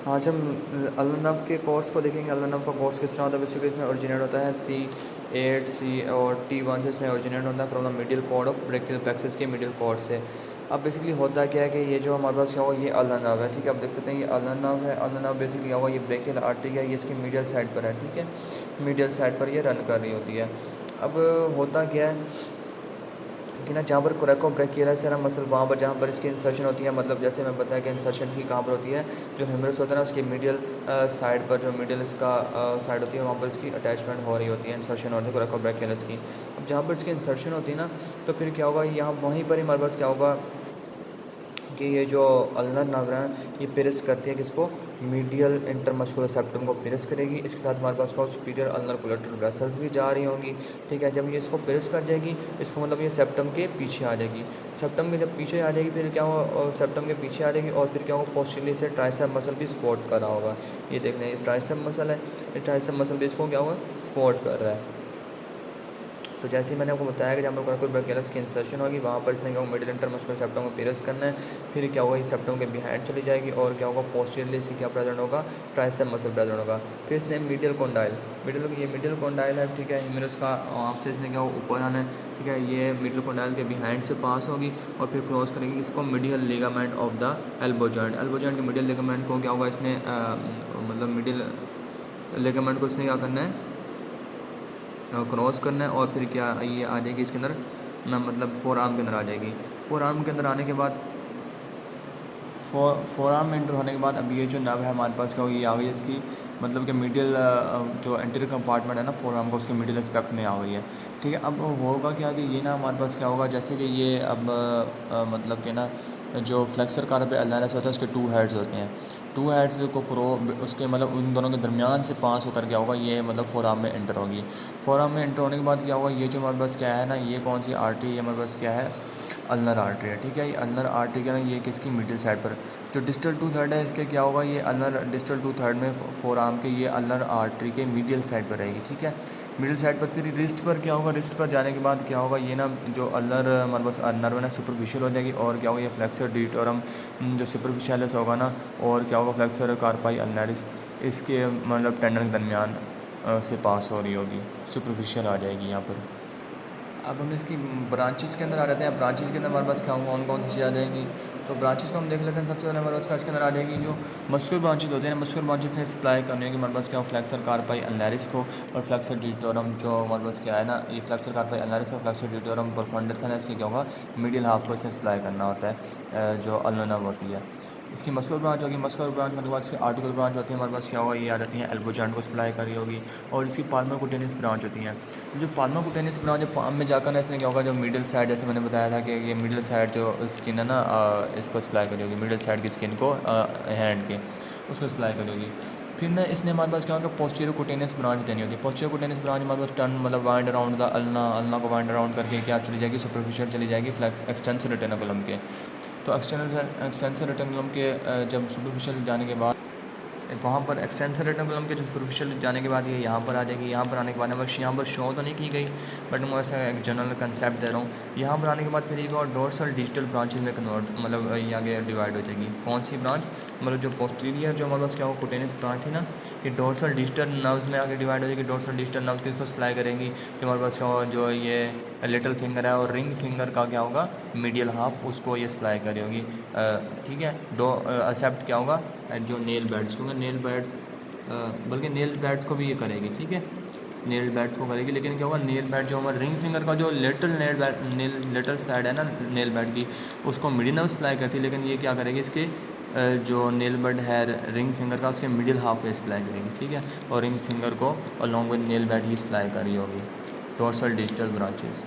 आज हम अल्नव के कोर्स को देखेंगे। अल्नव का कोर्स किस तरह होता है। बेसिकली इसमें ओरिजिनेट होता है C8 C और T1 से इसमें ओरिजिनेट होता है from the middle cord of brachial plexus के मिडिल कॉर्ड से। अब बेसिकली होता क्या है कि ये जो हमारे पास क्या होगा, ये अल्नव है, ठीक है। आप देख सकते हैं ये अल्नव है। अल्नव बेसिकली क्या होगा, ये ब्रेकियल आर्टरी है, ये इसकी मीडियल साइड पर है, ठीक है। मीडियल साइड पर ये रन कर रही होती है। अब होता क्या है कि ना, जहाँ पर कोरेकोब्रैकियलस है ना मसल, वहाँ पर जहाँ पर इसकी इंसर्शन होती है, मतलब जैसे मैं बताया कि इंसर्शन की कहाँ पर होती है, जो ह्यूमरस होता है ना उसके मीडियल साइड पर, जो मीडियल इसका साइड होती है, वहाँ पर इसकी अटैचमेंट हो रही होती है, इंसर्शन हो रही है कोरेकोब्रैकियलस की। अब जहाँ पर इसकी इंसर्शन होती है ना, तो फिर क्या होगा, यहाँ वहीं पर ही हमारे पास क्या होगा कि ये जो अल्नर नर्व है ये पिरस करती है किसको, मीडियल इंटरमस्कुलर सेप्टम को पिरस करेगी। इसके साथ हमारे पास क्या सुपीरियर अल्नर कोलेटरल वेसल्स भी जा रही होंगी, ठीक है। जब ये इसको पिरस कर जाएगी, इसका मतलब ये सेप्टम के पीछे आ जाएगी। सेप्टम के जब पीछे आ जाएगी, फिर क्या होगा, सेप्टम के पीछे आ जाएगी और फिर क्या होगा, पोस्टीरियरली से ट्राइसेप मसल भी सपोर्ट कर रहा होगा। ये देख लें, ये ट्राइसेप मसल है, ये ट्राइसेप मसल भी इसको क्या होगा, सपोर्ट कर रहा है। तो जैसे ही मैंने आपको बताया कि जहाँ पर कोरेकोब्रैकियलस की इंसर्शन होगी, वहाँ पर इसने क्या होगा, मिडिल इंटरमस्कुलर सेप्टम को पिरस करना है। फिर क्या होगा, ये सेप्टम के बिहाइंड चली जाएगी और क्या होगा, पोस्टीरियरली इसकी क्या प्रेजेंट होगा, ट्राइसेप मसल प्रेजेंट होगा। फिर इसने मीडियल कॉन्डाइल, ये मीडियल कॉन्डाइल है, ठीक है। ह्यूमरस का आँख से इसने क्या होगा, ऊपर आना है, ठीक है। ये मीडियल कॉन्डाइल के बिहाइंड से पास होगी और फिर क्रॉस करेंगे इसको medial ligament of the elbow joint. Elbow joint के मीडियल लिगामेंट को क्या होगा, इसने मतलब मीडियल लिगामेंट को इसने क्या करना है, क्रॉस करना है और फिर क्या ये आ जाएगी इसके अंदर ना, मतलब फोर आर्म के अंदर आ जाएगी। फोर आर्म के अंदर आने के बाद, फोर आर्म में एंटर होने के बाद अब ये जो नर्व है हमारे पास क्या होगी, ये आ गई इसकी, मतलब कि मिडियल जो एंटीरियर कंपार्टमेंट है ना फोर आर्म का, उसके मिडिल एस्पेक्ट में आ गई है, ठीक है। अब होगा क्या कि ये ना हमारे पास क्या होगा, जैसे कि ये अब मतलब कि ना जो फ्लेक्सर कार्पे अल्नारिस होता है उसके टू हेड्स होते हैं। टू हेड्स को उसके मतलब उन दोनों के दरमियान से पास होकर क्या होगा, ये मतलब फोर आर्म में एंटर होगी। फोर आर्म में एंटर होने के बाद क्या होगा, ये जो हमारे पास क्या है ना, ये कौन सी आर्टरी है हमारे पास, क्या है, अल्नर आर्टरी है, ठीक है। ये अल्नर आर्टरी का ना, ये किसकी मिडिल साइड पर, जो डिस्टल टू थर्ड है इसके क्या होगा, ये अल्नर डिस्टल टू थर्ड में फोर आर्म के, ये अल्नर आर्टरी के मीडियल साइड पर रहेगी, ठीक है। मिडिल साइड पर फिर रिस्ट पर क्या होगा, रिस्ट पर जाने के बाद क्या होगा, ये ना जो अल्नर हमारे पास नर्व है ना सुपरफिशियल हो जाएगी और क्या होगा, ये फ्लेक्सर डिटोरम जो सुपरफिशियलिस होगा ना, और क्या होगा फ्लेक्सर कार्पाई अल्नारिस, इसके मतलब टेंडन के दरमियान से पास हो रही होगी, सुपरफिशियल आ जाएगी यहाँ पर। अब हम इसकी ब्रांचेस के अंदर आ जाते हैं। ब्रांचेस के अंदर हमारे पास क्या कौन कौन सी चीज़ें आ जाएंगी, तो ब्रांचेस को हम देख लेते हैं। सबसे पहले हमारे पास इसके अंदर आ जाएगी जो मस्कुलर ब्रांचेस होते हैं। मस्कुलर ब्रांचेस से सप्लाई करने की हमारे पास क्या, फ्लेक्सर कार्पाई अल्नारिस को और फ्लेक्सर डिटोरम, जो हमारे पास क्या है ना, ये फ्लेक्सर कार्पाई अल्नारिस और फ्लेक्सर डिटोरम प्रोफंडस है, इसके क्या होगा, मिडिल हाफ को इसने सप्लाई करना होता है, जो अल्नोनम होती है। इसकी मस्कुलर ब्रांच होगी। मस्कुलर ब्रांच होने के बाद इसकी आर्टिकल ब्रांच होती है, हमारे पास क्या होगा, ये आ जाती है एल्बो जॉइंट को सप्लाई कर रही होगी। और इसकी पाल्मोकुटेनियस ब्रांच होती है। जो पाल्मोकुटेनियस ब्रांच है, पाम में जाकर ना इसने क्या होगा, जो मिडिल साइड, जैसे मैंने बताया था कि ये मिडिल साइड जो स्किन है ना, इसको सप्लाई करी होगी, मिडिल साइड की स्किन को हैंड के, उसको सप्लाई करी होगी। फिर ना इसने हमारे पास क्या होगा, पोस्टीरियर कुटेनियस ब्रांच देनी होती है। पोस्टीरियर कुटेनियस ब्रांच हमारे पास टर्न मतलब वाइंड अराउंड द अल्ना को वाइंड अराउंड करके क्या चली जाएगी, सुपरफिशियल चली जाएगी फ्लेक्स एक्सटेंसर रेटिकुलम के। तो एक्सटेंसर रेटिकुलम के जब सुपरफिशियल जाने के बाद, वहाँ पर एक्सटेंसर रेटिकुलम के जो सुपरफिशियल जाने के बाद ये यहाँ पर आ जाएगी। यहाँ पर आने के बाद बस यहाँ पर शो तो नहीं की गई, बट मैं ऐसा एक जनरल कंसेप्ट दे रहा हूँ। यहाँ पर आने के बाद फिर एक और डोर्सल डिजिटल ब्रांचेज में कन्वर्ट, मतलब ये आगे डिवाइड हो जाएगी। कौन सी ब्रांच, मतलब जो पोस्टीरियर जो हमारे पास क्या हो कुटेनियस ब्रांच थी ना, ये डोर्सल डिजिटल नर्व्स में आगे डिवाइड हो जाएगी। डोर्सल डिजिटल नर्व्स किसको सप्लाई करेंगी, जो हमारे पास क्या हो, जो ये लिटिल फिंगर है और रिंग फिंगर का क्या होगा, मीडियल हाफ, उसको ये सप्लाई करी होगी, ठीक है। दो एक्सेप्ट क्या होगा, जो नेल बेड्स, क्योंकि नेल बेड्स बल्कि नेल बेड्स को भी ये करेगी, ठीक है। नेल बेड्स को करेगी, लेकिन क्या होगा, नेल बेड जो हमारे रिंग फिंगर का जो लिटिल लिटिल साइड है ना नेल बेड की, उसको मिडिल सप्लाई करती है। लेकिन ये क्या करेगी, इसके जो नेल बेड है रिंग फिंगर का, उसके मिडिल हाफ पे सप्लाई करेगी, ठीक है। और रिंग फिंगर को along with nail bed he supply कर रही होगी। Dorsal digital branches.